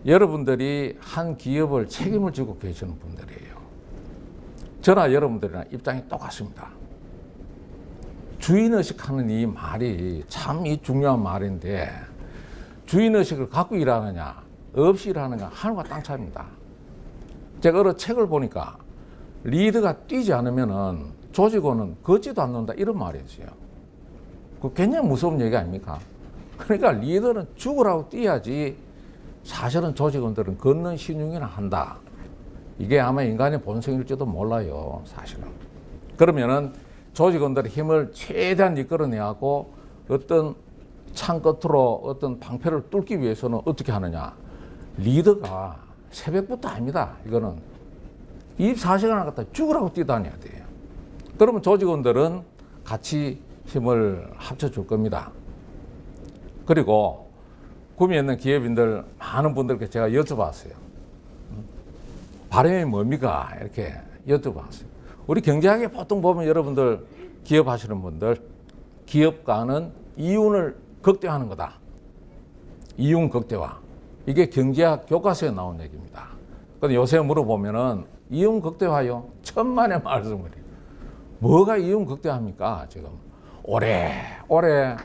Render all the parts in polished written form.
여러분들이 한 기업을 책임을 지고 계시는 분들이에요. 저나 여러분들이랑 입장이 똑같습니다. 주인의식 하는 이 말이 참 중요한 말인데, 주인의식을 갖고 일하느냐 없이 일하느냐 하늘과 땅 차이입니다. 제가 어느 책을 보니까 리더가 뛰지 않으면은 조직원은 걷지도 않는다 이런 말이 있어요. 그 굉장히 무서운 얘기 아닙니까? 그러니까 리더는 죽으라고 뛰어야지 사실은 조직원들은 걷는 신용이나 한다. 이게 아마 인간의 본성일지도 몰라요, 사실은. 그러면은 조직원들의 힘을 최대한 이끌어내야 하고 어떤 창 끝으로 어떤 방패를 뚫기 위해서는 어떻게 하느냐. 리더가 새벽부터 아닙니다. 이거는 24시간을 갖다 죽으라고 뛰다녀야 돼요. 그러면 조직원들은 같이 힘을 합쳐줄 겁니다. 그리고 구미에 있는 기업인들 많은 분들께 제가 여쭤봤어요. 바람이 뭡니까? 이렇게 여쭤봤어요. 우리 경제학에 보통 보면 여러분들 기업하시는 분들, 기업가는 이윤을 극대화하는 거다. 이윤 극대화. 이게 경제학 교과서에 나온 얘기입니다. 근데 요새 물어보면은 이윤 극대화요? 천만의 말씀을 해요. 뭐가 이윤 극대화입니까? 지금 오래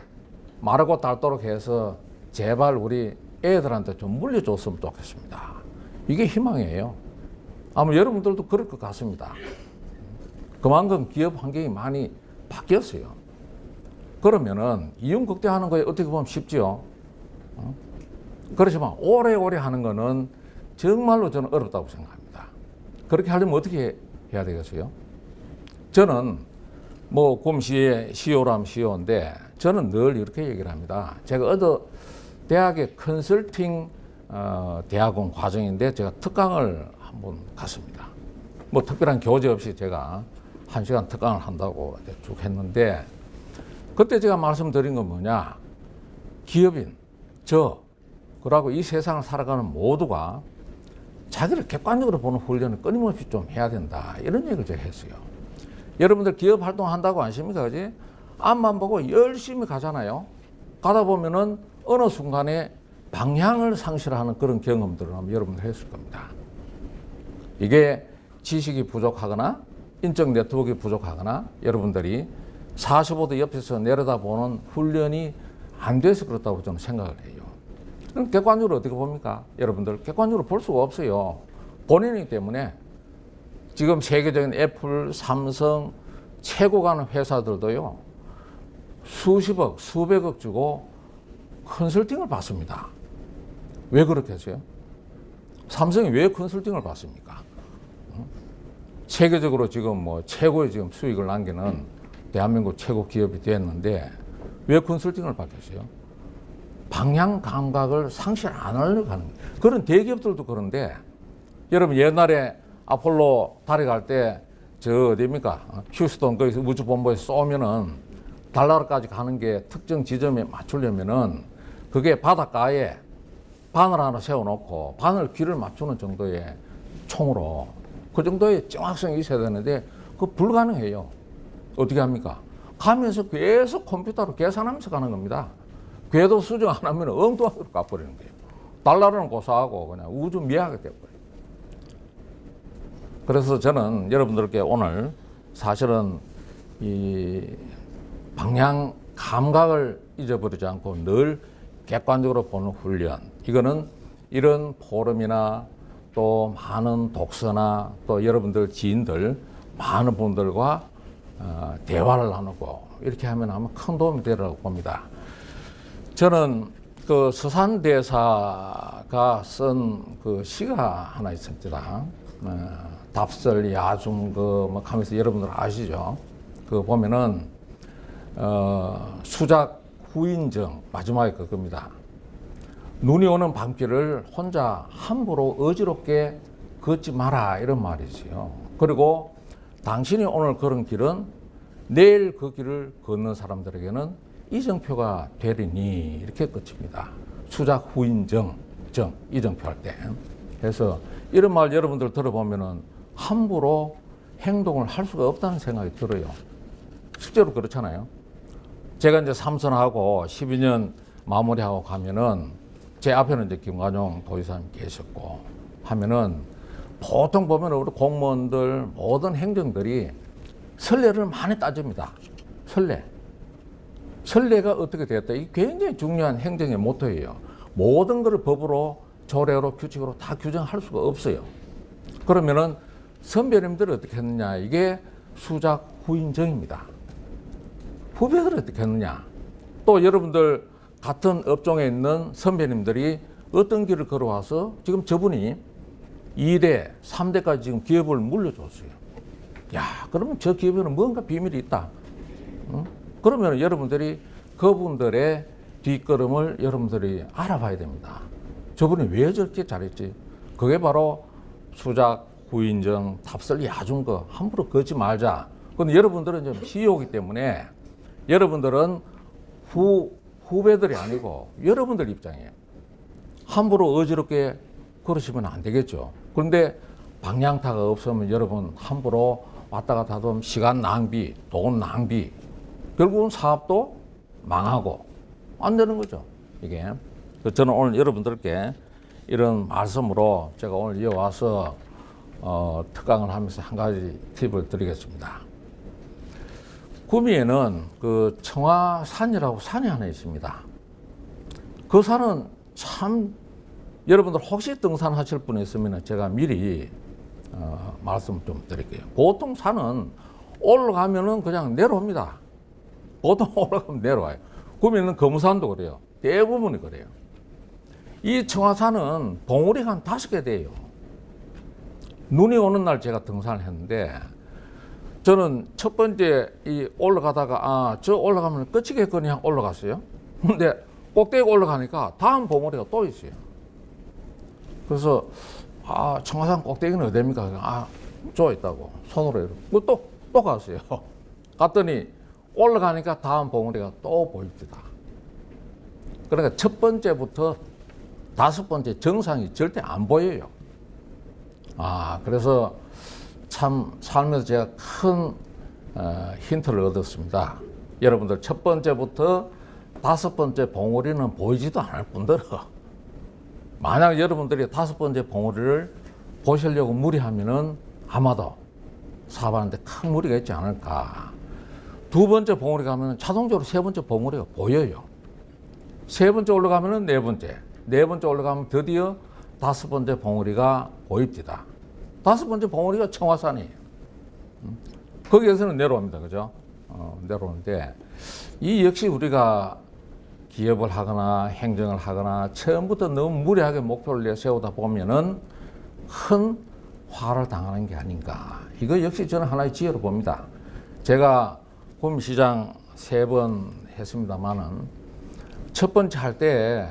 마르고 닳도록 해서 제발 우리 애들한테 좀 물려줬으면 좋겠습니다. 이게 희망이에요. 아마 여러분들도 그럴 것 같습니다. 그만큼 기업 환경이 많이 바뀌었어요. 그러면은 이윤 극대화하는 거에 어떻게 보면 쉽지요. 그렇지만 오래오래 하는 거는 정말로 저는 어렵다고 생각합니다. 그렇게 하려면 어떻게 해야 되겠어요? 저는 뭐 곰시의 CEO라면 CEO인데 저는 늘 이렇게 얘기를 합니다. 제가 어느 대학의 컨설팅 대학원 과정인데 제가 특강을 한번 갔습니다. 뭐 특별한 교재 없이 제가 1시간 특강을 한다고 쭉 했는데, 그때 제가 말씀드린 건 뭐냐. 기업인, 그러고 이 세상을 살아가는 모두가 자기를 객관적으로 보는 훈련을 끊임없이 좀 해야 된다. 이런 얘기를 제가 했어요. 여러분들 기업 활동한다고 아십니까? 그지? 앞만 보고 열심히 가잖아요. 가다 보면은 어느 순간에 방향을 상실하는 그런 경험들을 아마 여러분들 했을 겁니다. 이게 지식이 부족하거나 인적 네트워크가 부족하거나 여러분들이 45도 옆에서 내려다보는 훈련이 안 돼서 그렇다고 저는 생각을 해요. 그럼 객관적으로 어떻게 봅니까? 여러분들 객관적으로 볼 수가 없어요. 본인이기 때문에. 지금 세계적인 애플, 삼성, 최고 가는 회사들도요, 수십억, 수백억 주고 컨설팅을 받습니다. 왜 그렇게 했어요? 삼성이 왜 컨설팅을 받습니까? 세계적으로 지금 뭐 최고의 지금 수익을 남기는 대한민국 최고 기업이 됐는데 왜 컨설팅을 받겠어요? 방향 감각을 상실 안 하려고 하는 거예요. 그런 대기업들도 그런데, 여러분 옛날에 아폴로 달에 갈 때 어디입니까? 휴스턴 거기서 우주본부에서 쏘면은 달나라까지 가는 게 특정 지점에 맞추려면은 그게 바닷가에 바늘 하나 세워놓고 바늘 귀를 맞추는 정도의 총으로 그 정도의 정확성이 있어야 되는데 그거 불가능해요. 어떻게 합니까? 가면서 계속 컴퓨터로 계산하면서 가는 겁니다. 궤도 수정 안 하면 엉뚱하게 가버리는 거예요. 달나라는 고사하고 그냥 우주 미하게 돼버려요. 그래서 저는 여러분들께 오늘 사실은 이 방향 감각을 잊어버리지 않고 늘 객관적으로 보는 훈련, 이거는 이런 포럼이나 또 많은 독서나 또 여러분들 지인들 많은 분들과 대화를 나누고 이렇게 하면 아마 큰 도움이 되리라고 봅니다. 저는 그 서산대사가 쓴 그 시가 하나 있습니다. 답설, 야중, 뭐 하면서 여러분들 아시죠? 그 보면은, 수작 후인정, 마지막에 그겁니다. 눈이 오는 밤길을 혼자 함부로 어지럽게 걷지 마라, 이런 말이지요. 그리고 당신이 오늘 걸은 길은 내일 그 길을 걷는 사람들에게는 이정표가 되리니, 이렇게 끝입니다. 수작 후인정, 이정표 할 때. 그래서 이런 말 여러분들 들어보면은 함부로 행동을 할 수가 없다는 생각이 들어요. 실제로 그렇잖아요. 제가 이제 삼선하고 12년 마무리하고 가면은 제 앞에는 이제 김관용 도지사님 계셨고 하면은 보통 보면 우리 공무원들 모든 행정들이 선례를 많이 따집니다. 선례가 어떻게 되었다. 이게 굉장히 중요한 행정의 모토예요. 모든 것을 법으로, 조례로, 규칙으로 다 규정할 수가 없어요. 그러면은 선배님들이 어떻게 했느냐. 이게 수작 후인정입니다. 후배들이 어떻게 했느냐. 또 여러분들 같은 업종에 있는 선배님들이 어떤 길을 걸어와서 지금 저분이 2대, 3대까지 지금 기업을 물려줬어요. 야, 그러면 저 기업에는 뭔가 비밀이 있다. 응? 그러면 여러분들이 그분들의 뒷걸음을 여러분들이 알아봐야 됩니다. 저분이 왜 저렇게 잘했지? 그게 바로 수작, 후인정, 답설 야준 거 함부로 걷지 말자. 근데 여러분들은 좀 CEO이기 때문에 여러분들은 후배들이 아니고 여러분들 입장이에요. 함부로 어지럽게 그러시면 안 되겠죠. 그런데 방향타가 없으면 여러분 함부로 왔다 갔다 하면 시간 낭비, 돈 낭비, 결국은 사업도 망하고 안 되는 거죠. 이게. 저는 오늘 여러분들께 이런 말씀으로 제가 오늘 이어와서 특강을 하면서 한 가지 팁을 드리겠습니다. 구미에는 그 청화산이라고 산이 하나 있습니다. 그 산은 참 여러분들 혹시 등산하실 분 있으면 제가 미리 말씀 좀 드릴게요. 보통 산은 올라가면은 그냥 내려옵니다. 보통 올라가면 내려와요. 구미는 금산도 그래요. 대부분이 그래요. 이 청화산은 봉우리가 한 5개 돼요. 눈이 오는 날 제가 등산을 했는데 저는 첫 번째 이 올라가다가 저 올라가면 끝이겠거니 하고 올라갔어요. 근데 꼭대기 올라가니까 다음 봉우리가 또 있어요. 그래서 청화산 꼭대기는 어디입니까? 저 있다고 손으로 이러고 또 갔어요. 갔더니 올라가니까 다음 봉우리가 또 보입니다. 그러니까 첫 번째부터 5번째 정상이 절대 안 보여요. 그래서 참 살면서 제가 큰 힌트를 얻었습니다. 여러분들 첫 번째부터 5번째 봉우리는 보이지도 않을 뿐더러 만약 여러분들이 5번째 봉우리를 보시려고 무리하면은 아마도 사업하는데 큰 무리가 있지 않을까. 2번째 봉우리 가면 자동적으로 3번째 봉우리가 보여요. 3번째 올라가면은 4번째, 4번째 올라가면 드디어 5번째 봉우리가 보입니다. 5번째 봉우리가 청화산이에요. 거기에서는 내려옵니다. 그죠? 내려오는데 이 역시 우리가 기업을 하거나 행정을 하거나 처음부터 너무 무리하게 목표를 내세우다 보면은 큰 화를 당하는 게 아닌가. 이거 역시 저는 하나의 지혜로 봅니다. 제가 구미시장 3번 했습니다만은 첫 번째 할 때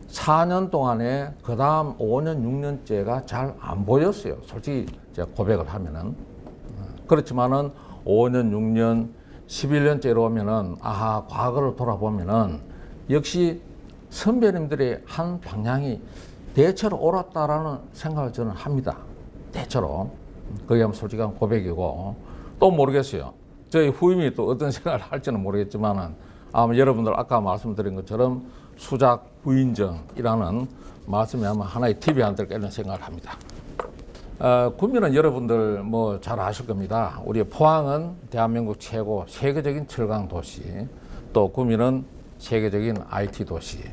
4년 동안에 그 다음 5년, 6년째가 잘 안 보였어요. 솔직히 제가 고백을 하면은. 그렇지만은 5년, 6년, 11년째로 오면은 과거를 돌아보면은 역시 선배님들의 한 방향이 대체로 옳았다라는 생각을 저는 합니다. 대체로. 그게 솔직한 고백이고 또 모르겠어요. 저희 후임이 또 어떤 생각을 할지는 모르겠지만은 아마 여러분들 아까 말씀드린 것처럼 수작 후인정이라는 말씀이 아마 하나의 팁이 안 될까 이런 생각을 합니다. 구미는 여러분들 뭐 잘 아실 겁니다. 우리 포항은 대한민국 최고 세계적인 철강 도시, 또 구미는 세계적인 IT 도시.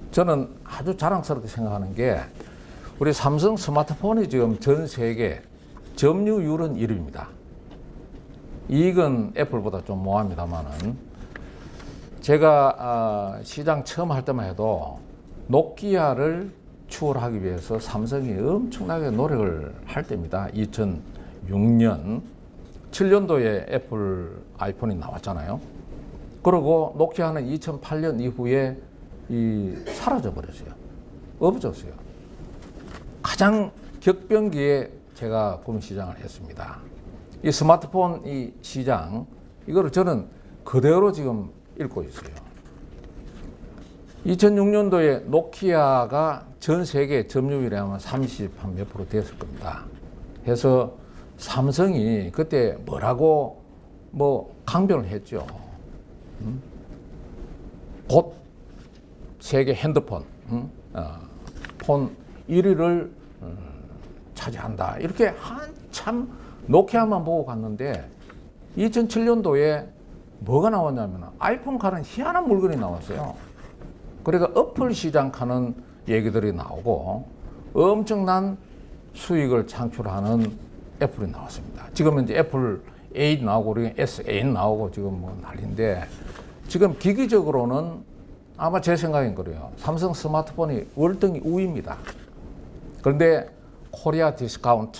저는 아주 자랑스럽게 생각하는 게 우리 삼성 스마트폰이 지금 전 세계 점유율은 1위입니다. 이익은 애플보다 좀 모호합니다만은 제가 시장 처음 할 때만 해도 노키아를 추월하기 위해서 삼성이 엄청나게 노력을 할 때입니다. 2006년, 7년도에 애플 아이폰이 나왔잖아요. 그리고 노키아는 2008년 이후에 사라져 버렸어요. 없어졌어요. 가장 격변기에 제가 구미 시장을 했습니다. 이 스마트폰 이 시장, 이거를 저는 그대로 지금 읽고 있어요. 2006년도에 노키아가 전 세계 점유율이 아마 30몇 프로 됐을 겁니다. 해서 삼성이 그때 뭐라고 강변을 했죠. 곧 세계 핸드폰 폰 1위를 차지한다. 이렇게 한참 노키아만 보고 갔는데 2007년도에 뭐가 나왔냐면 아이폰 가는 희한한 물건이 나왔어요. 그러니까 어플 시장하는 얘기들이 나오고 엄청난 수익을 창출하는 애플이 나왔습니다. 지금은 이제 애플 8 나오고 S8 나오고 지금 뭐 난리인데 지금 기기적으로는 아마 제 생각인 거예요. 삼성 스마트폰이 월등히 우위입니다. 그런데 코리아 디스카운트,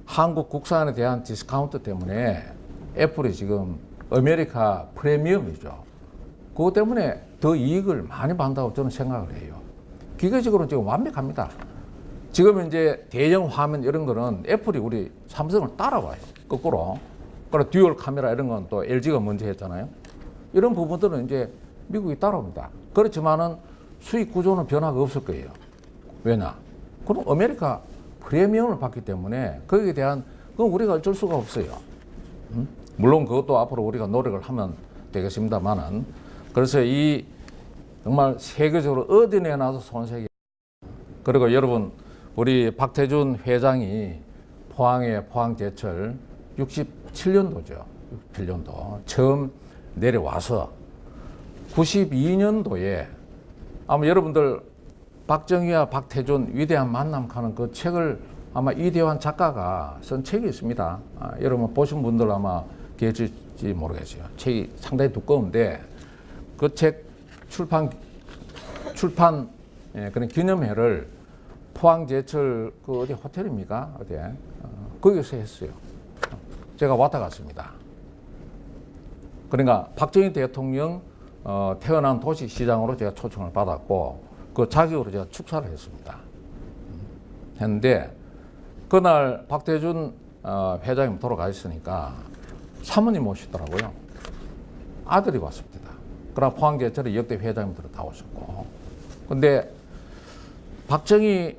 한국 국산에 대한 디스카운트 때문에 애플이 지금 아메리카 프리미엄이죠. 그것 때문에 더 이익을 많이 받는다고 저는 생각을 해요. 기계적으로 지금 완벽합니다. 지금 이제 대형 화면 이런 거는 애플이 우리 삼성을 따라와요. 거꾸로. 그리고 듀얼 카메라 이런 건 또 LG가 먼저 했잖아요. 이런 부분들은 이제 미국이 따라옵니다. 그렇지만은 수익 구조는 변화가 없을 거예요. 왜냐? 그럼 아메리카 프리미엄을 받기 때문에 거기에 대한 그건 우리가 어쩔 수가 없어요. 물론 그것도 앞으로 우리가 노력을 하면 되겠습니다만은 그래서 이 정말 세계적으로 어디 내놔도 손색이. 그리고 여러분 우리 박태준 회장이 포항의 포항제철 67년도죠. 67년도 처음 내려와서 92년도에 아마 여러분들 박정희와 박태준 위대한 만남 하는 그 책을 아마 이대환 작가가 쓴 책이 있습니다. 여러분 보신 분들 아마 계실지 모르겠어요. 책이 상당히 두꺼운데 그 책 출판 그런 기념회를 포항제철 그 어디 호텔입니까? 어디 거기서 했어요. 제가 왔다 갔습니다. 그러니까 박정희 대통령 태어난 도시 시장으로 제가 초청을 받았고 그 자격으로 제가 축사를 했습니다. 했는데 그날 박태준 회장님 돌아가 있으니까 사모님 오시더라고요. 아들이 왔습니다. 그러나 포항제철에 역대 회장님들은 다 오셨고 근데 박정희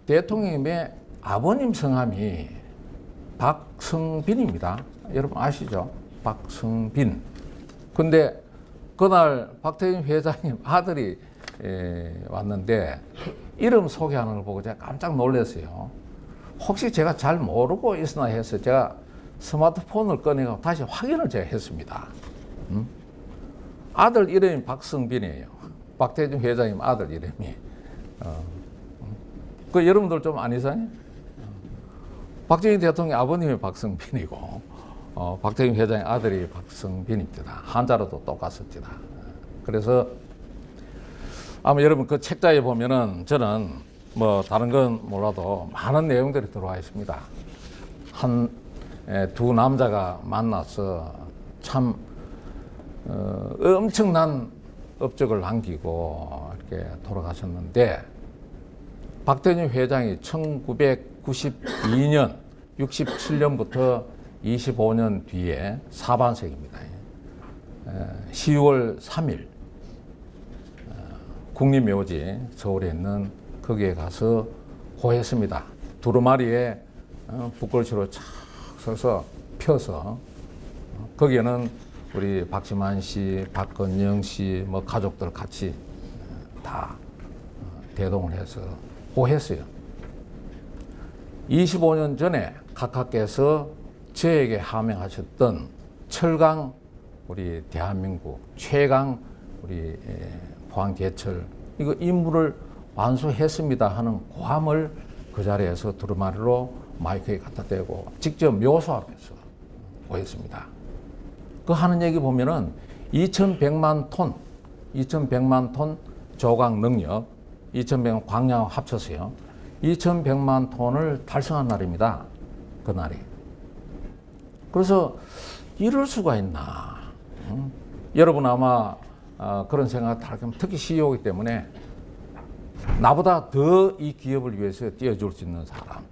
대통령의 아버님 성함이 박성빈입니다. 여러분 아시죠? 박성빈. 근데 그날 박태준 회장님 아들이 왔는데 이름 소개하는 걸 보고 제가 깜짝 놀랐어요. 혹시 제가 잘 모르고 있으나 해서 제가 스마트폰을 꺼내고 다시 확인을 제가 했습니다. 아들 이름이 박성빈이에요. 박태준 회장님 아들 이름이. 그 여러분들 좀 안 이상해? 박정희 대통령 아버님이 박성빈이고 박태준 회장의 아들이 박성빈입니다. 한자로도 똑같습니다. 그래서 아마 여러분 그 책자에 보면은 저는 뭐 다른 건 몰라도 많은 내용들이 들어와 있습니다. 두 남자가 만나서 참 엄청난 업적을 남기고 이렇게 돌아가셨는데 박태준 회장이 1992년 67년부터 25년 뒤에 사반세기입니다. 10월 3일 국립묘지 서울에 있는 거기에 가서 고했습니다. 두루마리에 붓글씨로 착 써서 펴서 거기에는 우리 박지만 씨, 박건영 씨, 뭐 가족들 같이 다 대동을 해서 고했어요. 25년 전에 각하께서 저에게 하명하셨던 철강 우리 대한민국 최강 우리 포항제철 이거 임무를 완수했습니다 하는 고함을 그 자리에서 두루마리로 마이크에 갖다 대고 직접 묘사하면서 고했습니다. 그 하는 얘기 보면은 2,100만 톤 조각 능력, 2,100만 광량 합쳐서요. 2,100만 톤을 달성한 날입니다. 그 날이. 그래서 이럴 수가 있나. 여러분 아마 그런 생각 할 겁니다. 특히 CEO이기 때문에 나보다 더 이 기업을 위해서 뛰어줄 수 있는 사람.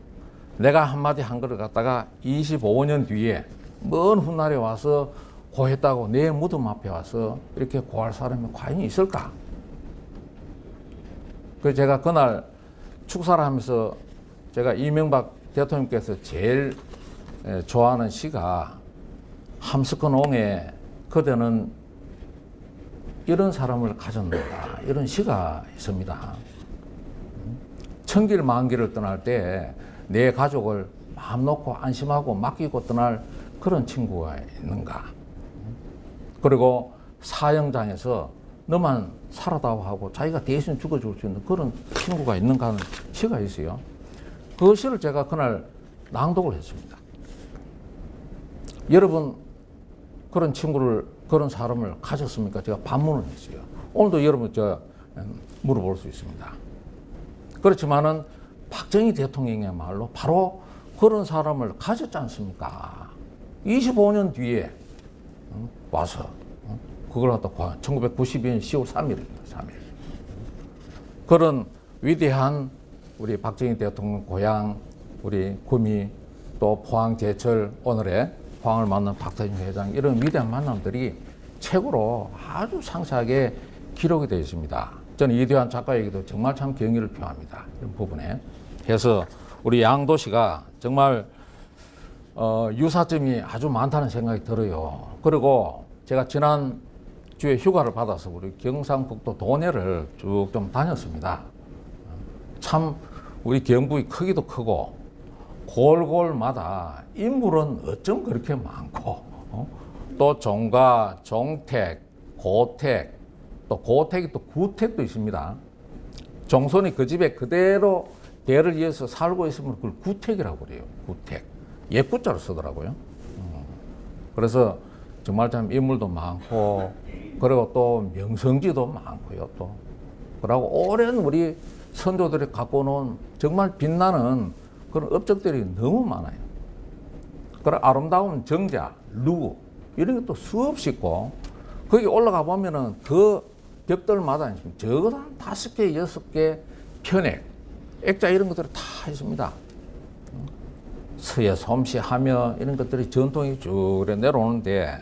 내가 한마디 한 거를 갖다가 25년 뒤에 먼 훗날에 와서 고했다고 내 무덤 앞에 와서 이렇게 고할 사람이 과연 있을까? 그래서 제가 그날 축사를 하면서 제가 이명박 대통령께서 제일 좋아하는 시가 함스크농의 그대는 이런 사람을 가졌는가 이런 시가 있습니다. 천길 만길을 떠날 때 내 가족을 마음 놓고 안심하고 맡기고 떠날 그런 친구가 있는가. 그리고 사형장에서 너만 살아다오 하고 자기가 대신 죽어줄 수 있는 그런 친구가 있는가 하는 시가 있어요. 그 시를 제가 그날 낭독을 했습니다. 여러분 그런 친구를 그런 사람을 가졌습니까? 제가 반문을 했어요. 오늘도 여러분 물어볼 수 있습니다. 그렇지만은 박정희 대통령이야말로 바로 그런 사람을 가졌지 않습니까? 25년 뒤에 와서 그걸 갖다 1992년 10월 3일입니다. 3일. 그런 위대한 우리 박정희 대통령 고향 우리 구미 또 포항 제철 오늘의 포항을 만난 박태준 회장 이런 위대한 만남들이 책으로 아주 상세하게 기록이 되어 있습니다. 저는 이대환 작가에게도 정말 참 경의를 표합니다. 이런 부분에. 그래서 우리 양도시가 정말 유사점이 아주 많다는 생각이 들어요. 그리고 제가 지난 주에 휴가를 받아서 우리 경상북도 도내를 쭉 좀 다녔습니다. 참 우리 경북이 크기도 크고 골골마다 인물은 어쩜 그렇게 많고 또 종가, 종택, 고택 또 고택이 또 구택도 있습니다. 종손이 그 집에 그대로 대를 이어서 살고 있으면 그걸 구택이라고 그래요. 구택. 옛구자로 쓰더라고요. 그래서 정말 참 인물도 많고 그리고 또 명성지도 많고요. 또 그리고 오랜 우리 선조들이 갖고 놓은 정말 빛나는 그런 업적들이 너무 많아요. 그리고 아름다운 정자, 루 이런 것도 수없이 있고 거기 올라가 보면은 그 벽돌마다 적어도 한 5개, 6개 편액, 액자 이런 것들이 다 있습니다. 서예, 솜씨, 하며 이런 것들이 전통이 쭉 내려오는데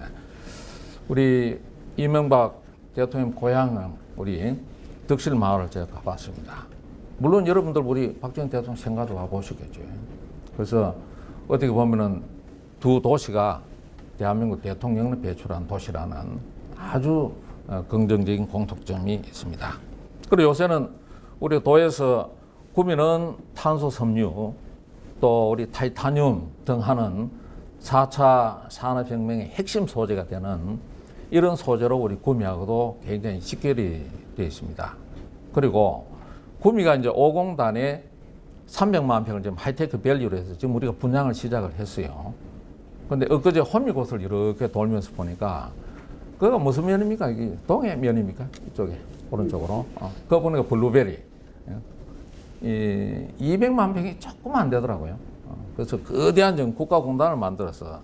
우리 이명박 대통령 고향은 우리 덕실 마을을 제가 가봤습니다. 물론 여러분들 우리 박정희 대통령 생가도 가보시겠죠. 그래서 어떻게 보면은 두 도시가 대한민국 대통령을 배출한 도시라는 아주 긍정적인 공통점이 있습니다. 그리고 요새는 우리 도에서 구미는 탄소 섬유 또 우리 타이타늄 등 하는 4차 산업혁명의 핵심 소재가 되는 이런 소재로 우리 구미하고도 굉장히 직결이 되어 있습니다. 그리고 구미가 이제 5공단에 300만 평을 지금 하이테크 밸리로 해서 지금 우리가 분양을 시작을 했어요. 근데 엊그제 호미곶을 이렇게 돌면서 보니까 그거 무슨 면입니까? 이게 동해 면입니까? 이쪽에 오른쪽으로. 그거 보니까 블루베리. 200만 평이 조금 안 되더라고요. 그래서 거대한 지금 국가공단을 만들어서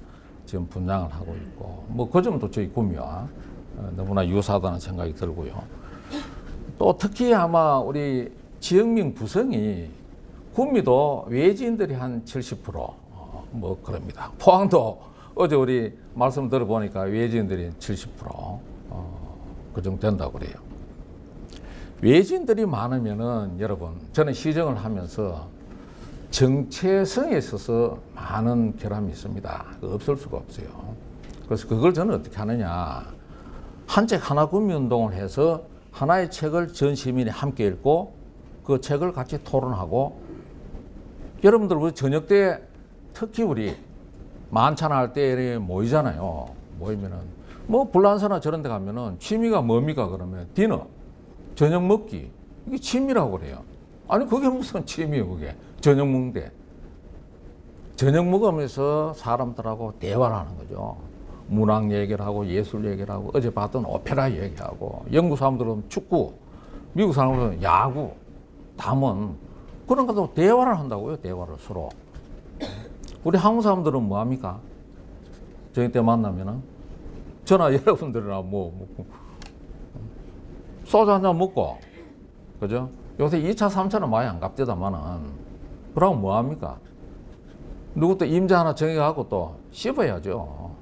지금 분양을 하고 있고, 뭐 그 점도 저희 구미와 너무나 유사하다는 생각이 들고요. 또 특히 아마 우리 지역민 구성이 구미도 외지인들이 한 70%, 뭐 그럽니다. 포항도 어제 우리 말씀 들어보니까 외지인들이 70%, 그 정도 된다고 그래요. 외지인들이 많으면은 여러분, 저는 시정을 하면서 정체성에 있어서 많은 결함이 있습니다. 없을 수가 없어요. 그래서 그걸 저는 어떻게 하느냐. 한 책 하나 구미 운동을 해서 하나의 책을 전 시민이 함께 읽고 그 책을 같이 토론하고 여러분들 우리 저녁 때 특히 우리 만찬할 때 모이잖아요. 모이면은 뭐 불란서나 저런 데 가면은 취미가 뭡니까 그러면 디너, 저녁 먹기. 이게 취미라고 그래요. 아니 그게 무슨 취미예요 그게. 저녁 먹는데. 저녁 먹으면서 사람들하고 대화를 하는 거죠. 문학 얘기를 하고 예술 얘기를 하고 어제 봤던 오페라 얘기하고 영국 사람들은 축구, 미국 사람들은 야구, 담원 그런 것도 대화를 한다고요. 대화를 서로. 우리 한국 사람들은 뭐 합니까? 저희 때 만나면은 저나 여러분들이나 뭐 소주 한잔 먹고 그죠? 요새 2차, 3차는 많이 안 갑디다마는 그러면 뭐 합니까? 누구 또 임자 하나 정해가고 또 씹어야죠.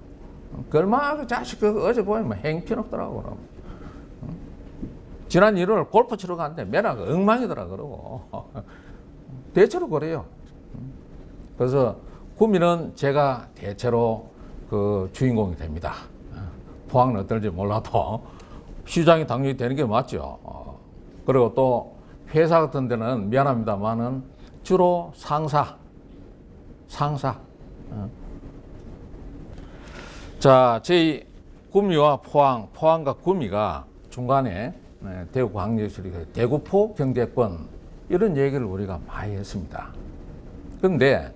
그 얼마나 그 자식 그 어제 보면 행편없더라고 그럼. 지난 1월 골프 치러 갔는데 매나가 엉망이더라 그러고 대체로 그래요. 그래서 구미는 제가 대체로 그 주인공이 됩니다. 포항은 어떨지 몰라도 시장이 당연히 되는 게 맞죠. 그리고 또 회사 같은 데는 미안합니다만은 주로 상사. 자, 저희 구미와 포항과 구미가 중간에 대구광역시 대구포 경제권 이런 얘기를 우리가 많이 했습니다. 그런데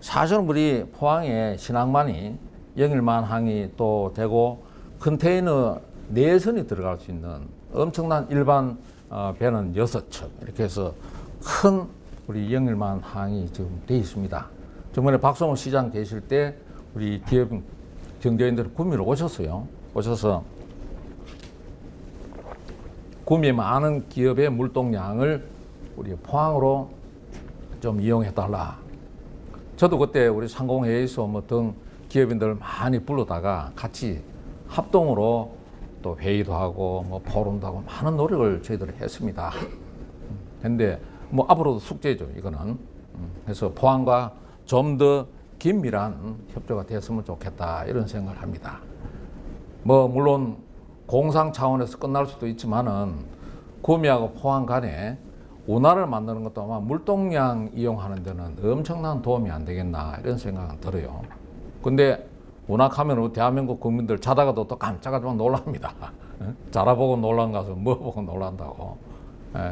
사실은 우리 포항에 신항만이 영일만 항이 또 되고 컨테이너 내선이 들어갈 수 있는 엄청난 일반 배는 6척 이렇게 해서 큰 우리 영일만 항이 지금 돼 있습니다. 저번에 박성호 시장 계실 때 우리 기업 경제인들이 구미로 오셨어요. 오셔서 구미에 많은 기업의 물동량을 우리 포항으로 좀 이용해달라. 저도 그때 우리 상공회의소 뭐 등 기업인들 많이 불러다가 같이 합동으로 또 회의도 하고 뭐 포럼도 하고 많은 노력을 저희들이 했습니다. 근데 뭐 앞으로도 숙제죠, 이거는. 그래서 포항과 좀 더 긴밀한 협조가 됐으면 좋겠다 이런 생각을 합니다. 뭐 물론 공상 차원에서 끝날 수도 있지만은 구미하고 포항 간에 운하를 만드는 것도 아마 물동량 이용하는 데는 엄청난 도움이 안 되겠나 이런 생각은 들어요. 근데 운하하면 대한민국 국민들 자다가도 또 깜짝깜짝 놀랍니다. 자라 보고 놀란 가서 뭐 보고 놀란다고.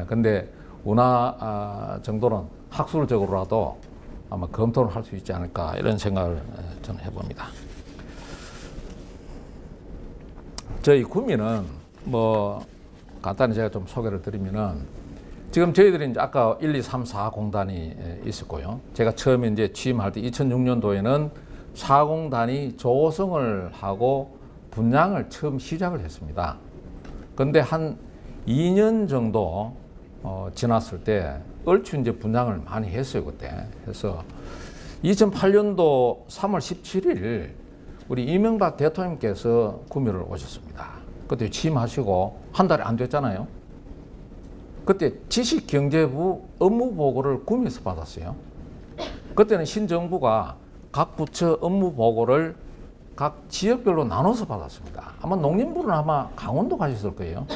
근데 운하 정도는 학술적으로라도 아마 검토를 할 수 있지 않을까 이런 생각을 저는 해봅니다. 저희 구미는 뭐 간단히 제가 좀 소개를 드리면은 지금 저희들이 이제 아까 1, 2, 3, 4 공단이 있었고요. 제가 처음에 이제 취임할 때 2006년도에는 4공단이 조성을 하고 분양을 처음 시작을 했습니다. 그런데 한 2년 정도 지났을 때 얼추 이제 분양을 많이 했어요, 그때. 그래서 2008년도 3월 17일 우리 이명박 대통령께서 구미를 오셨습니다. 그때 취임하시고 한 달이 안 됐잖아요. 그때 지식경제부 업무 보고를 구미에서 받았어요. 그때는 신정부가 각 부처 업무 보고를 각 지역별로 나눠서 받았습니다. 아마 농림부는 아마 강원도 가셨을 거예요.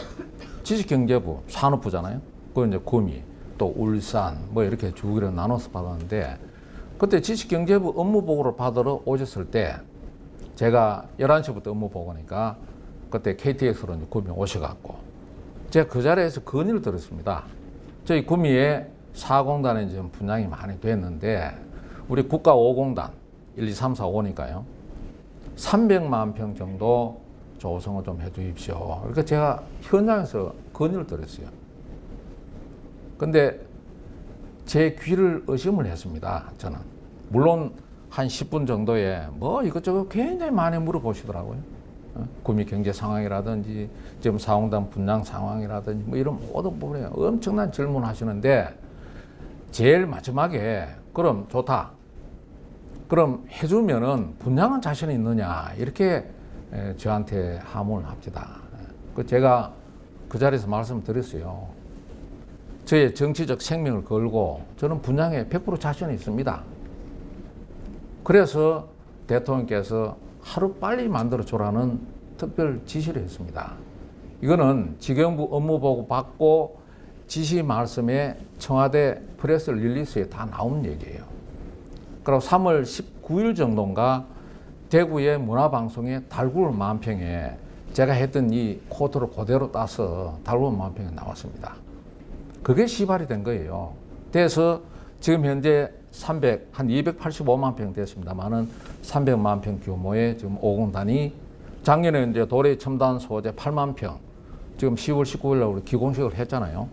지식경제부, 산업부잖아요. 그 이제 구미, 또 울산, 뭐 이렇게 주기로 나눠서 받았는데 그때 지식경제부 업무 보고를 받으러 오셨을 때 제가 11시부터 업무 보고니까 그때 KTX로 이제 구미 오셔갖고 제가 그 자리에서 건의를 드렸습니다. 저희 구미에 4공단에 지금 분양이 많이 됐는데 우리 국가 5공단 1, 2, 3, 4, 5니까요. 300만 평 정도 조성을 좀 해주십시오. 그러니까 제가 현장에서 건의를 드렸어요. 근데 제 귀를 의심을 했습니다. 저는. 물론 한 10분 정도에 뭐 이것저것 굉장히 많이 물어보시더라고요. 구미 경제 상황이라든지 지금 4공단 분양 상황이라든지 뭐 이런 모든 부분에 엄청난 질문을 하시는데 제일 마지막에 그럼 좋다. 그럼 해주면은 분양은 자신이 있느냐 이렇게 저한테 하문을 합니다. 제가 그 자리에서 말씀드렸어요. 저의 정치적 생명을 걸고 저는 분양에 100% 자신이 있습니다. 그래서 대통령께서 하루 빨리 만들어 주라는 특별 지시를 했습니다. 이거는 지경부 업무 보고 받고 지시 말씀에 청와대 프레스 릴리스에 다 나온 얘기예요. 그리고 3월 19일 정도인가 대구의 문화방송에 달굴 만평에 제가 했던 이 코드를 그대로 따서 달굴 만평에 나왔습니다. 그게 시발이 된 거예요. 그래서 지금 현재 한 285만 평 됐습니다만은 300만 평 규모의 지금 5공단이 작년에 이제 도래 첨단 소재 8만 평 지금 10월 19일 날 우리 기공식을 했잖아요.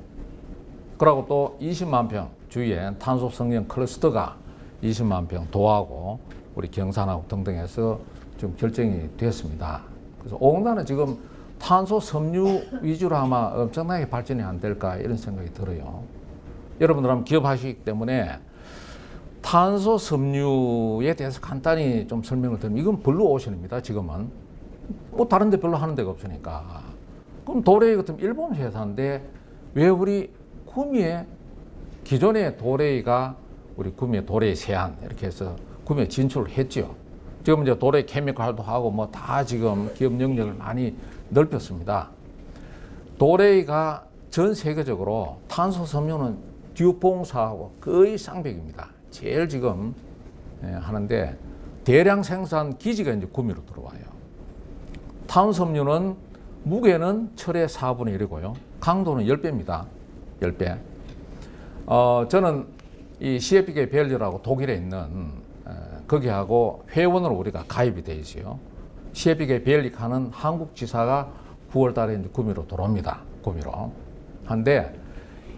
그리고 또 20만 평 주위에 탄소 성형 클러스터가 20만 평 도하고 우리 경산하고 등등 해서 지금 결정이 됐습니다. 그래서 5공단은 지금 탄소 섬유 위주로 아마 엄청나게 발전이 안 될까 이런 생각이 들어요. 여러분들 한번 기업하시기 때문에 탄소 섬유에 대해서 간단히 좀 설명을 드리면 이건 블루오션입니다. 지금은 뭐 다른 데 별로 하는 데가 없으니까. 그럼 도레이 같은 일본 회사인데 왜 우리 구미에 기존의 도레이가 우리 구미의 도레이 세안 이렇게 해서 구미에 진출을 했죠. 지금 이제 도레이 케미칼도 하고 뭐 다 지금 기업 영역을 많이 넓혔습니다. 도레이가 전 세계적으로 탄소 섬유는 듀퐁사하고 거의 쌍벽입니다. 제일 지금 하는데 대량 생산 기지가 이제 구미로 들어와요. 탄소 섬유는 무게는 철의 4분의 1이고요. 강도는 10배입니다. 10배. 저는 이 CFK 밸리라고 독일에 있는 거기하고 회원으로 우리가 가입이 돼 있어요. CFK 밸리 하는 한국 지사가 9월 달에 이제 구미로 들어옵니다. 구미로. 한데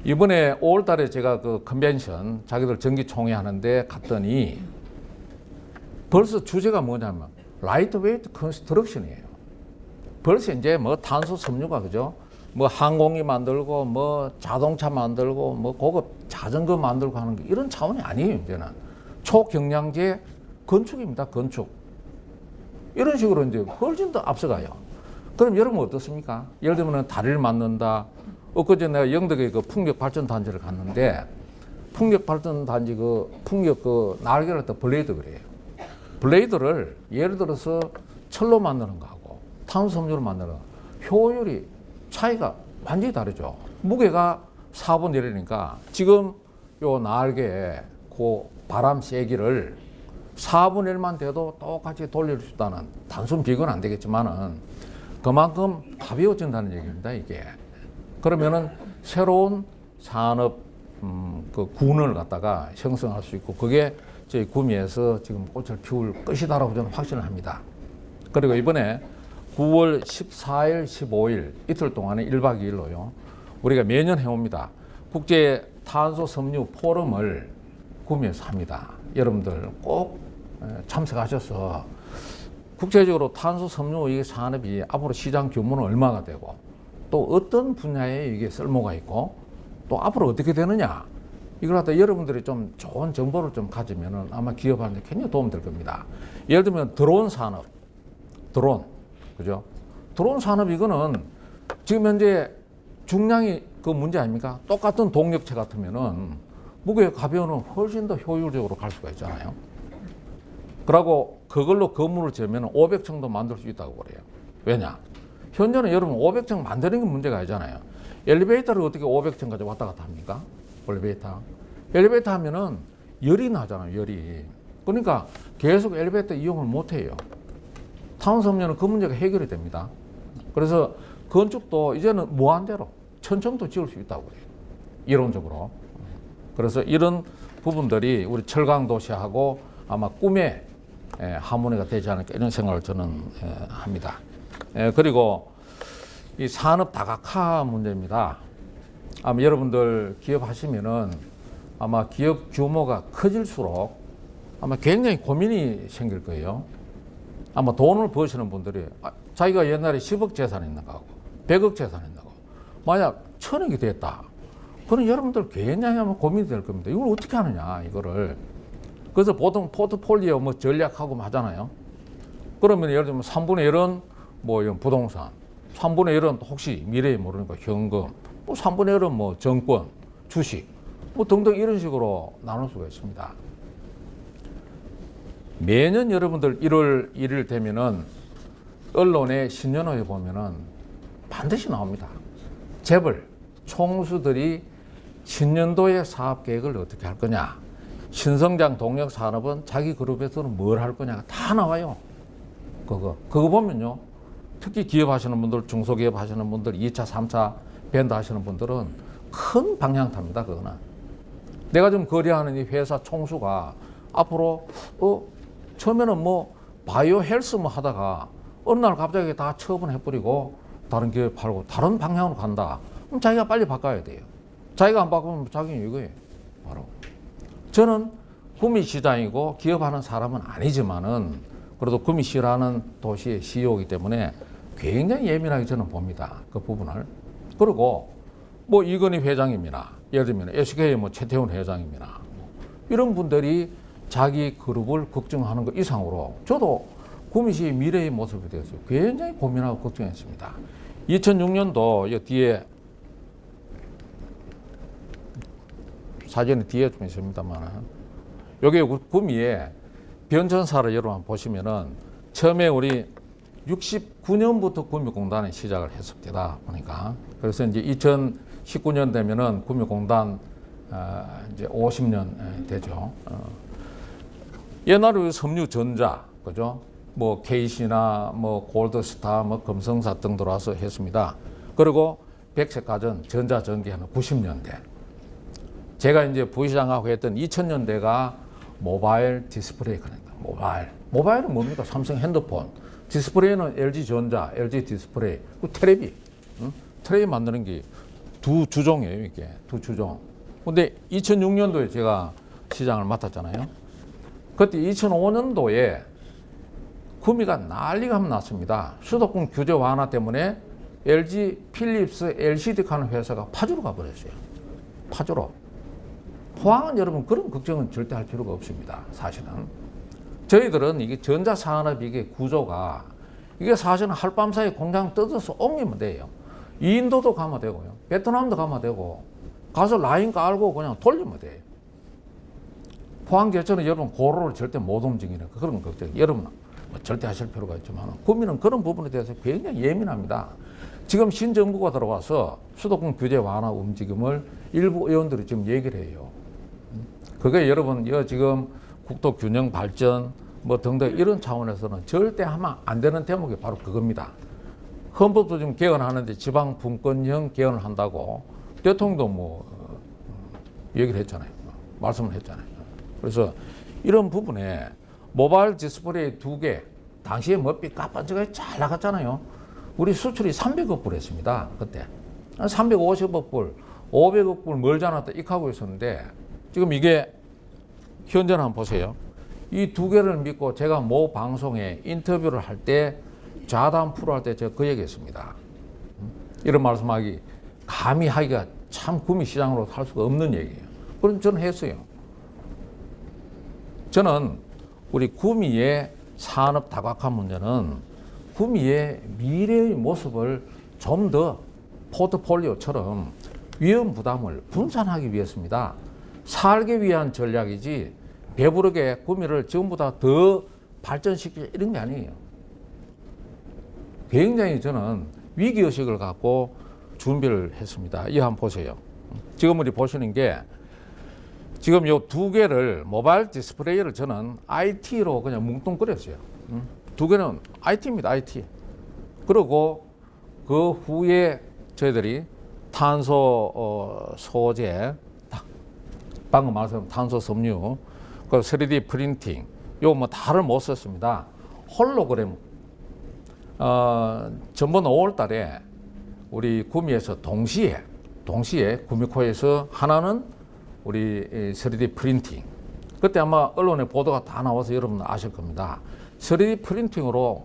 이번에 5월 달에 제가 그 컨벤션 자기들 정기총회 하는데 갔더니 벌써 주제가 뭐냐면 라이트 웨이트 컨스트럭션이에요. 벌써 이제 뭐 탄소 섬유가 그죠? 뭐 항공기 만들고 뭐 자동차 만들고 뭐 고급 자전거 만들고 하는 게 이런 차원이 아니에요. 이제는 초경량제 건축입니다. 건축. 이런 식으로 이제 훨씬 더 앞서가요. 그럼 여러분 어떻습니까? 예를 들면 다리를 만든다. 엊그제 내가 영덕에 그 풍력 발전 단지를 갔는데 풍력 발전 단지 그 풍력 그 날개를 또 블레이드 그래요. 블레이드를 예를 들어서 철로 만드는 거하고 탄소 섬유로 만드는 거 효율이 차이가 완전히 다르죠. 무게가 4분의 1이니까 지금 요 날개에 그 바람 세기를 4분의 1만 돼도 똑같이 돌릴 수 있다는 단순 비교는 안 되겠지만은 그만큼 가벼워진다는 얘기입니다, 이게. 그러면은 새로운 산업 그 군을 갖다가 형성할 수 있고 그게 저희 구미에서 지금 꽃을 피울 것이다라고 저는 확신을 합니다. 그리고 이번에 9월 14일, 15일 이틀 동안에 1박 2일로요. 우리가 매년 해옵니다. 국제 탄소 섬유 포럼을 구미에서 합니다. 여러분들 꼭 참석하셔서 국제적으로 탄소 섬유 이 산업이 앞으로 시장 규모는 얼마가 되고 또 어떤 분야에 이게 쓸모가 있고 또 앞으로 어떻게 되느냐 이걸 갖다 여러분들이 좀 좋은 정보를 좀 가지면은 아마 기업하는데 굉장히 도움 될 겁니다. 예를 들면 드론 산업, 드론, 그죠? 드론 산업 이거는 지금 현재 중량이 그 문제 아닙니까? 똑같은 동력체 같으면은 무게가 가벼우면 훨씬 더 효율적으로 갈 수가 있잖아요. 그러고 그걸로 건물을 지으면 500층도 만들 수 있다고 그래요. 왜냐? 현재는 여러분 500층 만드는 게 문제가 아니잖아요. 엘리베이터를 어떻게 500층까지 왔다 갔다 합니까? 엘리베이터 하면은 열이 나잖아요, 열이. 그러니까 계속 엘리베이터 이용을 못 해요. 탄소 섬유는 그 문제가 해결이 됩니다. 그래서 건축도 이제는 무한대로 천층도 지을 수 있다고 그래요. 이론적으로. 그래서 이런 부분들이 우리 철강 도시하고 아마 꿈의 하모니가 되지 않을까 이런 생각을 저는 합니다. 그리고 이 산업 다각화 문제입니다. 아마 여러분들 기업하시면은 아마 기업 규모가 커질수록 아마 굉장히 고민이 생길 거예요. 아마 돈을 버시는 분들이 자기가 옛날에 10억 재산 있는 거하고 100억 재산 있는 거 만약 1000억이 됐다. 그럼 여러분들 굉장히 아마 고민이 될 겁니다. 이걸 어떻게 하느냐 이거를. 그래서 보통 포트폴리오 뭐 전략하고 하잖아요. 그러면 예를 들면 3분의 1은 뭐 이런 부동산, 3분의 1은 혹시 미래에 모르니까 현금, 뭐 3분의 1은 뭐 정권, 주식, 뭐 등등 이런 식으로 나눌 수가 있습니다. 매년 여러분들 1월 1일 되면은 언론의 신년호에 보면은 반드시 나옵니다. 재벌, 총수들이 신년도의 사업 계획을 어떻게 할 거냐, 신성장 동력 산업은 자기 그룹에서는 뭘 할 거냐가 다 나와요. 그거 보면요. 특히 기업 하시는 분들, 중소기업 하시는 분들, 2차, 3차 밴드 하시는 분들은 큰 방향탑니다. 그거는. 내가 좀 거래하는 이 회사 총수가 앞으로 처음에는 뭐 바이오 헬스 뭐 하다가 어느 날 갑자기 다 처분해버리고 다른 기업에 팔고 다른 방향으로 간다. 그럼 자기가 빨리 바꿔야 돼요. 자기가 안 바꾸면 자기는 이거예요. 바로. 저는 구미시장이고 기업하는 사람은 아니지만은 그래도 구미시라는 도시의 CEO이기 때문에 굉장히 예민하게 저는 봅니다. 그 부분을. 그리고 뭐 이건희 회장님이나 예를 들면 SK 뭐 최태원 회장님이나 뭐 이런 분들이 자기 그룹을 걱정하는 것 이상으로 저도 구미시의 미래의 모습에 대해서 굉장히 고민하고 걱정했습니다. 2006년도 이 뒤에 사진이 뒤에 좀 있습니다만 여기 구미에 변천사를 여러분 보시면은 처음에 우리 69년부터 구미공단이 시작을 했습니다. 보니까. 그래서 이제 2019년 되면은 구미공단 이제 50년 되죠. 옛날에 섬유전자, 그죠? 뭐 KC나 뭐 골드스타, 뭐 금성사 등 들어와서 했습니다. 그리고 백색가전, 전자전기하는 90년대. 제가 이제 부시장하고 했던 2000년대가 모바일 디스플레이 그랬다. 모바일은 뭡니까? 삼성 핸드폰. 디스플레이는 LG전자, LG 디스플레이, 그 테레비. 테레비 만드는 게 두 주종이에요, 이게. 두 주종. 근데 2006년도에 제가 시장을 맡았잖아요. 그때 2005년도에 구미가 난리가 났습니다. 수도권 규제 완화 때문에 LG 필립스 LCD 하는 회사가 파주로 가버렸어요. 파주로. 포항은 여러분 그런 걱정은 절대 할 필요가 없습니다. 사실은. 저희들은 이게 전자산업 이게 구조가 이게 사실은 하룻밤사이 공장 뜯어서 옮기면 돼요. 인도도 가면 되고요. 베트남도 가면 되고 가서 라인 깔고 그냥 돌리면 돼요. 포항제철은 여러분 고로를 절대 못 움직이는 그런 걱정 여러분 뭐 절대 하실 필요가 있지만 구미는 그런 부분에 대해서 굉장히 예민합니다. 지금 신정부가 들어와서 수도권 규제 완화 움직임을 일부 의원들이 지금 얘기를 해요. 그게 여러분 지금 국토 균형 발전 뭐 등등 이런 차원에서는 절대 하면 안 되는 대목이 바로 그겁니다. 헌법도 지금 개헌하는데 지방 분권형 개헌을 한다고 대통령도 뭐 얘기를 했잖아요. 말씀을 했잖아요. 그래서 이런 부분에 모바일 디스플레이 2개 당시에 뭐 삐까뻔쩍하게 잘 나갔잖아요. 우리 수출이 300억 불 했습니다. 그때 350억 불, 500억 불 멀지 않았다 익하고 있었는데 지금 이게 현재는 한번 보세요. 이 2개를 믿고 제가 모 방송에 인터뷰를 할 때 자담 프로 할 때 제가 그 얘기했습니다. 이런 말씀하기 감히 하기가 참 구미 시장으로 할 수가 없는 얘기예요. 그럼 저는 했어요. 저는 우리 구미의 산업 다각화 문제는 구미의 미래의 모습을 좀 더 포트폴리오처럼 위험 부담을 분산하기 위해서입니다. 살기 위한 전략이지 배부르게 구미를 지금보다 더 발전시키자 이런 게 아니에요. 굉장히 저는 위기의식을 갖고 준비를 했습니다. 이 한번 보세요. 지금 우리 보시는 게 지금 요 2개를 모바일 디스플레이를 저는 IT로 그냥 뭉뚱그렸어요. 2개는 IT입니다. IT. 그리고 그 후에 저희들이 탄소 소재, 방금 말씀 탄소 섬유, 그 3D 프린팅, 요 뭐 다를 못 썼습니다. 홀로그램. 전번 5월 달에 우리 구미에서 동시에 구미코에서 하나는 우리 3D 프린팅. 그때 아마 언론에 보도가 다 나와서 여러분 아실 겁니다. 3D 프린팅으로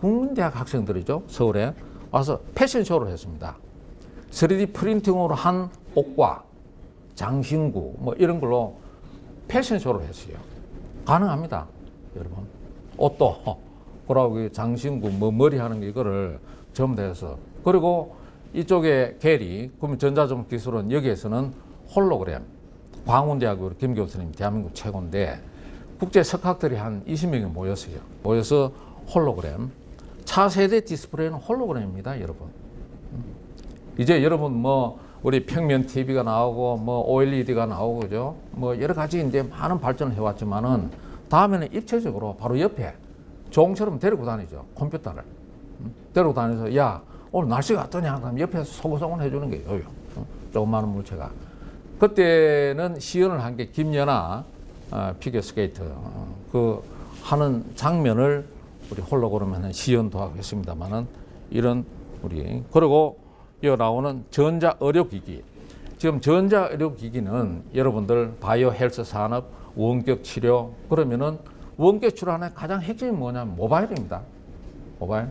국민대학 학생들이죠. 서울에 와서 패션쇼를 했습니다. 3D 프린팅으로 한 옷과 장신구 뭐 이런 걸로 패션쇼를 했어요. 가능합니다. 여러분. 옷도 그러고 장신구 뭐 머리 하는 게 이거를 전부 다 해서 그리고 이쪽에 게리 구미 전자전기술은 여기에서는 홀로그램 광운대학교 김 교수님 대한민국 최고인데 국제 석학들이 한 20명이 모였어요. 모여서 홀로그램 차세대 디스플레이는 홀로그램입니다. 여러분. 이제 여러분 뭐 우리 평면 TV가 나오고 뭐 OLED가 나오고 그죠? 뭐 여러 가지 이제 많은 발전을 해왔지만은 다음에는 입체적으로 바로 옆에 종처럼 데리고 다니죠. 컴퓨터를. 데리고 다니면서 야 오늘 날씨가 어떠냐 그럼 옆에서 소곤소곤 해주는 거예요. 조그마한 물체가. 그때는 시연을 한 게 김연아 피겨스케이트 그 하는 장면을 우리 홀로그램에는 시연도 하고 했습니다만은 이런 우리 그리고 여기 나오는 전자의료기기. 지금 전자의료기기는 여러분들 바이오 헬스 산업 원격 치료 그러면은 원격 치료 안에 가장 핵심이 뭐냐면 모바일입니다. 모바일.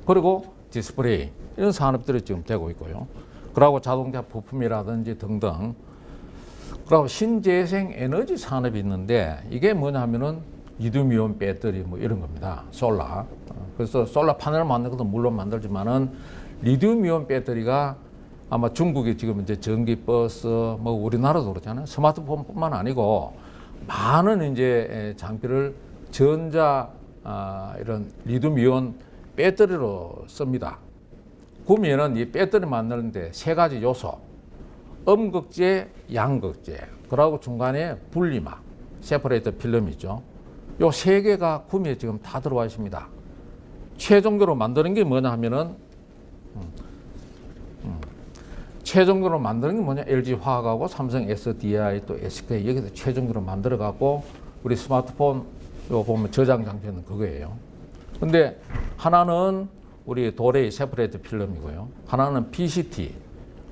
그리고 디스플레이 이런 산업들이 지금 되고 있고요. 그리고 자동차 부품이라든지 등등. 그리고 신재생 에너지 산업이 있는데 이게 뭐냐면은 리튬이온 배터리 뭐 이런 겁니다. 솔라. 그래서 솔라 파넬 만드는 것도 물론 만들지만은 리튬이온 배터리가 아마 중국이 지금 이제 전기 버스 뭐 우리나라도 그렇잖아요. 스마트폰뿐만 아니고 많은 이제 장비를 전자 이런 리튬이온 배터리로 씁니다. 구미는 이 배터리 만드는데 세 가지 요소, 음극재, 양극재, 그리고 중간에 분리막, 세퍼레이터 필름이죠. 요 세 개가 구미에 지금 다 들어와 있습니다. 최종적으로 만드는 게 뭐냐 하면은 최종적으로 만드는 게 뭐냐, LG 화학하고 삼성 SDI 또 SK 여기서 최종적으로 만들어 갖고 우리 스마트폰 요 보면 저장 장치는 그거예요. 근데 하나는 우리 도레이 세퍼레이트 필름이고요. 하나는 PCT,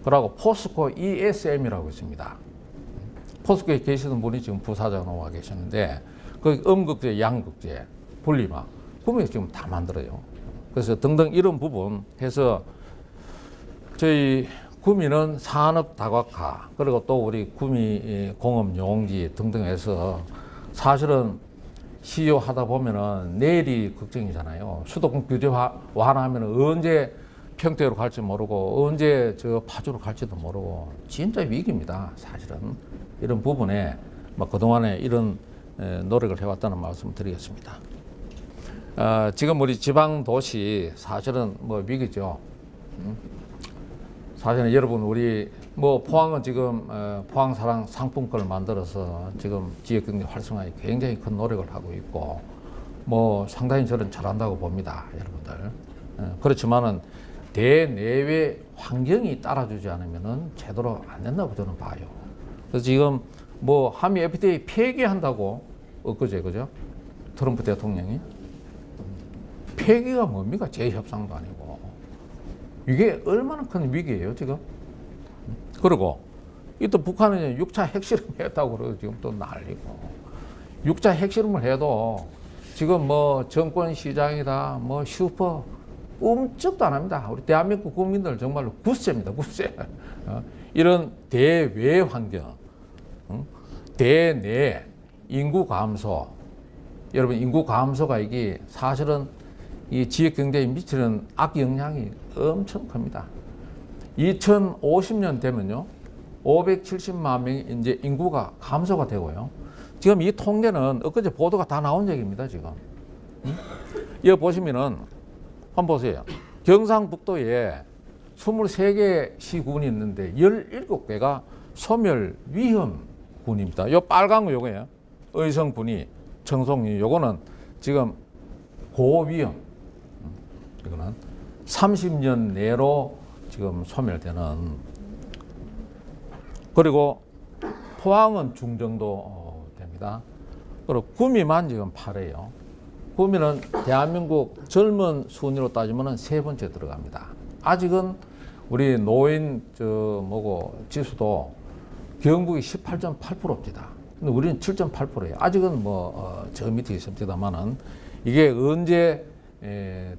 그리고 포스코 ESM이라고 있습니다. 포스코에 계시던 분이 지금 부사장으로 와 계시는데 그 음극재, 양극재, 분리막 구미에 지금 다 만들어요. 그래서 등등 이런 부분 해서 저희 구미는 산업 다각화, 그리고 또 우리 구미 공업 용지 등등 해서 사실은 CEO 하다 보면은 내일이 걱정이잖아요. 수도권 규제 완화하면 언제 평택으로 갈지 모르고 언제 저 파주로 갈지도 모르고 진짜 위기입니다. 사실은 이런 부분에 뭐 그동안에 이런 노력을 해왔다는 말씀 드리겠습니다. 지금 우리 지방 도시 사실은 뭐 위기죠. 사실은 여러분 우리 뭐 포항은 지금 포항사랑 상품권을 만들어서 지금 지역경제 활성화에 굉장히 큰 노력을 하고 있고 뭐 상당히 저는 잘한다고 봅니다, 여러분들. 그렇지만은 대내외 환경이 따라주지 않으면은 제대로 안 된다고 저는 봐요. 그래서 지금 뭐 한미 FTA 폐기한다고 엊그제 그죠? 트럼프 대통령이 폐기가 뭡니까? 재협상도 아니고 이게 얼마나 큰 위기예요 지금. 그리고 이 또 북한은 6차 핵실험 했다고 그러고 지금 또 난리고 6차 핵실험을 해도 지금 뭐 정권 시장이다 뭐 슈퍼 움쩍도 안 합니다. 우리 대한민국 국민들 정말로 굳세입니다. 굳세. 이런 대외 환경, 대내 인구 감소. 여러분 인구 감소가 이게 사실은 이 지역 경제에 미치는 악영향이 엄청 큽니다. 2050년 되면요, 570만 명이 이제 인구가 감소가 되고요. 지금 이 통계는 엊그제 보도가 다 나온 얘기입니다, 지금. 여기 보시면은, 한번 보세요. 경상북도에 23개 시군이 있는데 17개가 소멸 위험군입니다. 요 빨간 거 요거예요. 의성군이, 청송리, 요거는 지금 고위험. 이거는 30년 내로 지금 소멸되는. 그리고 포항은 중정도 됩니다. 그리고 구미만 지금 8회요. 구미는 대한민국 젊은 순위로 따지면 세 번째 들어갑니다. 아직은 우리 노인 지수도 경북이 18.8%입니다. 근데 우리는 7.8%예요. 아직은 저 밑에 있습니다만은 이게 언제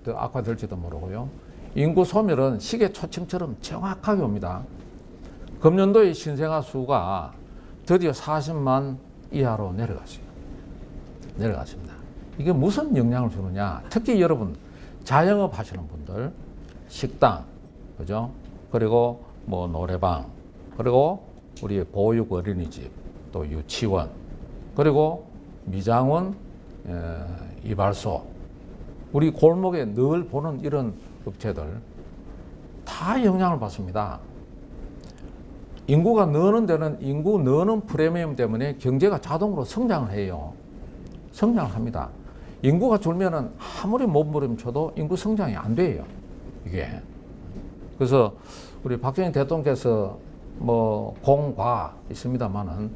더 악화될지도 모르고요. 인구 소멸은 시계 초침처럼 정확하게 옵니다. 금년도의 신생아 수가 드디어 40만 이하로 내려갔습니다. 이게 무슨 영향을 주느냐? 특히 여러분 자영업 하시는 분들, 식당, 그죠? 그리고 뭐 노래방, 그리고 우리 보육 어린이집, 또 유치원, 그리고 미장원, 이발소, 우리 골목에 늘 보는 이런 업체들 다 영향을 받습니다. 인구가 느는 데는 인구 느는 프리미엄 때문에 경제가 자동으로 성장을 해요. 성장을 합니다. 인구가 줄면은 아무리 몸부림쳐도 인구 성장이 안 돼요. 이게. 그래서 우리 박정희 대통령께서 뭐 공과 있습니다만은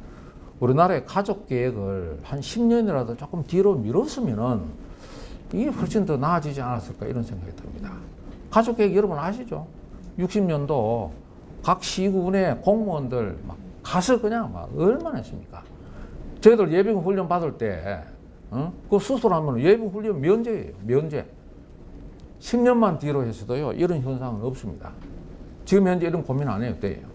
우리나라의 가족 계획을 한 10년이라도 조금 뒤로 미뤘으면은 이게 훨씬 더 나아지지 않았을까 이런 생각이 듭니다. 가족 계획 여러분 아시죠? 60년도 각 시군의 공무원들 막 가서 그냥 막 얼마나 했습니까? 저희들 예비군 훈련 받을 때, 그 수술하면 예비군 훈련 면제예요. 면제. 10년만 뒤로 했어도요, 이런 현상은 없습니다. 지금 현재 이런 고민 안 해요, 때예요.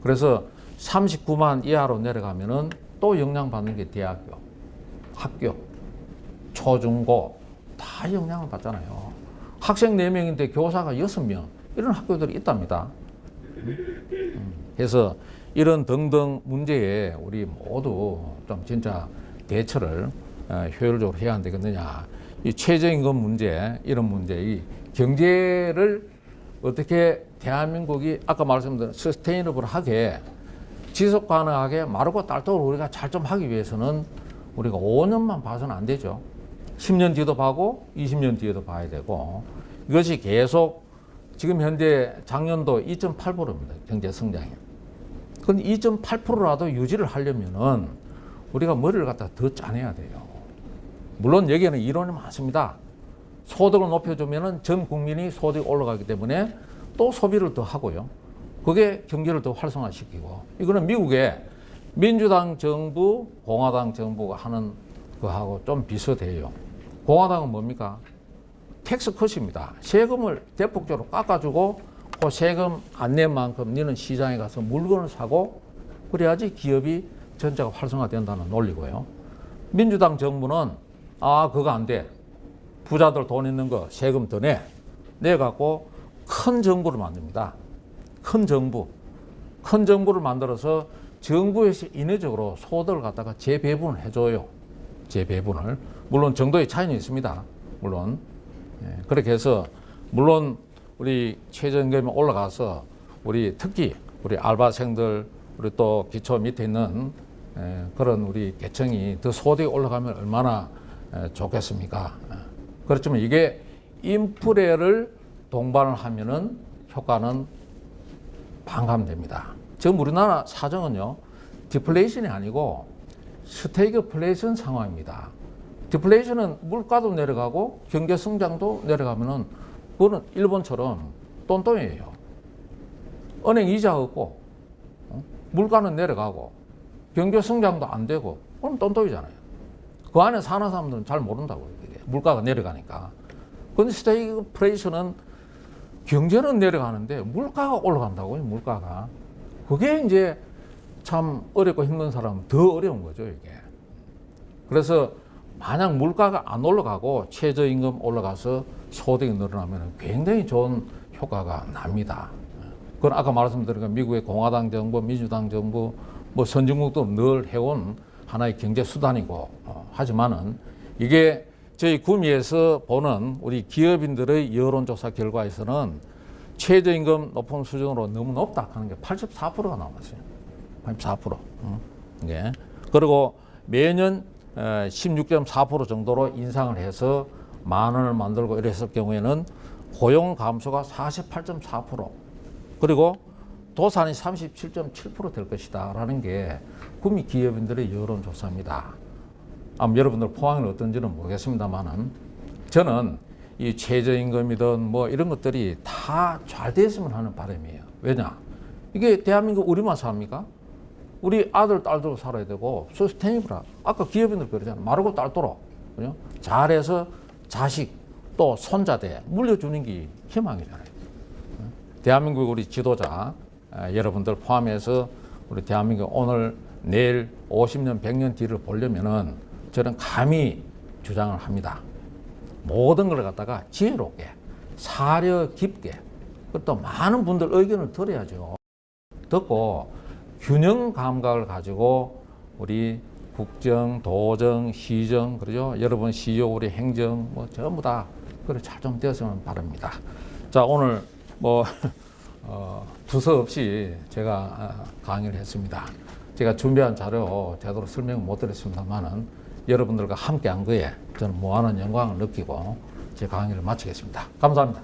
그래서 39만 이하로 내려가면은 또 영향받는 게 대학교, 학교, 초중고 다 영향을 받잖아요. 학생 4명인데 교사가 6명 이런 학교들이 있답니다. 그래서 이런 등등 문제에 우리 모두 좀 진짜 대처를 효율적으로 해야 안 되겠느냐. 이 최저임금 문제, 이런 문제, 이 경제를 어떻게 대한민국이 아까 말씀드린 서스테이너블하게 지속 가능하게 마르고 딸도록 우리가 잘 좀 하기 위해서는 우리가 5년만 봐서는 안 되죠. 10년 뒤도 봐고 20년 뒤에도 봐야 되고, 이것이 계속 지금 현재 작년도 2.8%입니다. 경제 성장이. 그럼 2.8%라도 유지를 하려면은 우리가 머리를 갖다 더 짜내야 돼요. 물론 여기에는 이론이 많습니다. 소득을 높여주면은 전 국민이 소득이 올라가기 때문에 또 소비를 더 하고요. 그게 경제를 더 활성화시키고, 이거는 미국의 민주당 정부, 공화당 정부가 하는 거하고 좀 비슷해요. 공화당은 뭡니까? 텍스 컷입니다. 세금을 대폭적으로 깎아주고 그 세금 안 낸 만큼 너는 시장에 가서 물건을 사고 그래야지 기업이 전체가 활성화된다는 논리고요. 민주당 정부는 그거 안 돼. 부자들 돈 있는 거 세금 더 내. 내갖고 큰 정부를 만듭니다. 큰 정부를 만들어서 정부에서 인위적으로 소득을 갖다가 재배분을 해줘요. 재배분을. 물론 정도의 차이는 있습니다. 물론. 그렇게 해서 물론 우리 최저임금이 올라가서 우리 특히 우리 알바생들, 우리 또 기초 밑에 있는 그런 우리 계층이 더 소득이 올라가면 얼마나 좋겠습니까? 그렇지만 이게 인플레를 동반을 하면은 효과는 반감됩니다. 지금 우리나라 사정은요, 디플레이션이 아니고 스태그플레이션 상황입니다. 디플레이션은 물가도 내려가고 경제 성장도 내려가면은 그거는 일본처럼 똔똔이에요. 은행 이자 없고 물가는 내려가고 경제 성장도 안 되고 그럼 똔똔이잖아요. 그 안에 사는 사람들은 잘 모른다고요. 이게 물가가 내려가니까. 그런데 스태그플레이션은 경제는 내려가는데 물가가 올라간다고요. 물가가. 그게 이제 참 어렵고 힘든 사람은 더 어려운 거죠. 이게. 그래서 만약 물가가 안 올라가고 최저임금 올라가서 소득이 늘어나면 굉장히 좋은 효과가 납니다. 그건 아까 말씀드린 것 미국의 공화당 정부, 민주당 정부, 뭐 선진국도 늘 해온 하나의 경제 수단이고, 하지만은 이게 저희 구미에서 보는 우리 기업인들의 여론조사 결과에서는 최저임금 높은 수준으로 너무 높다 하는 게 84%가 나왔어요. 84%. 예. 그리고 매년 16.4% 정도로 인상을 해서 만 원을 만들고 이랬을 경우에는 고용 감소가 48.4%, 그리고 도산이 37.7% 될 것이다 라는 게 구미 기업인들의 여론조사입니다. 아마 여러분들 포항은 어떤지는 모르겠습니다만은 저는 이 최저임금이든 뭐 이런 것들이 다 잘 됐으면 하는 바람이에요. 왜냐? 이게 대한민국 우리만 삽니까? 우리 아들, 딸도 살아야 되고, 서스테이너블하고. 아까 기업인들 그러잖아요. 마르고 딸도록. 그죠? 잘해서 자식, 또 손자대 물려주는 게 희망이잖아요. 대한민국 우리 지도자, 여러분들 포함해서 우리 대한민국 오늘, 내일, 50년, 100년 뒤를 보려면은 저는 감히 주장을 합니다. 모든 걸 갖다가 지혜롭게, 사려 깊게, 또 많은 분들 의견을 들어야죠. 듣고 균형 감각을 가지고 우리 국정, 도정, 시정, 그러죠? 여러분 시효, 우리 행정, 뭐 전부 다 그래 잘 좀 되었으면 바랍니다. 자, 오늘 뭐 두서없이 제가 강의를 했습니다. 제가 준비한 자료 제대로 설명 못 드렸습니다만은 여러분들과 함께한 거에 저는 무한한 영광을 느끼고 제 강의를 마치겠습니다. 감사합니다.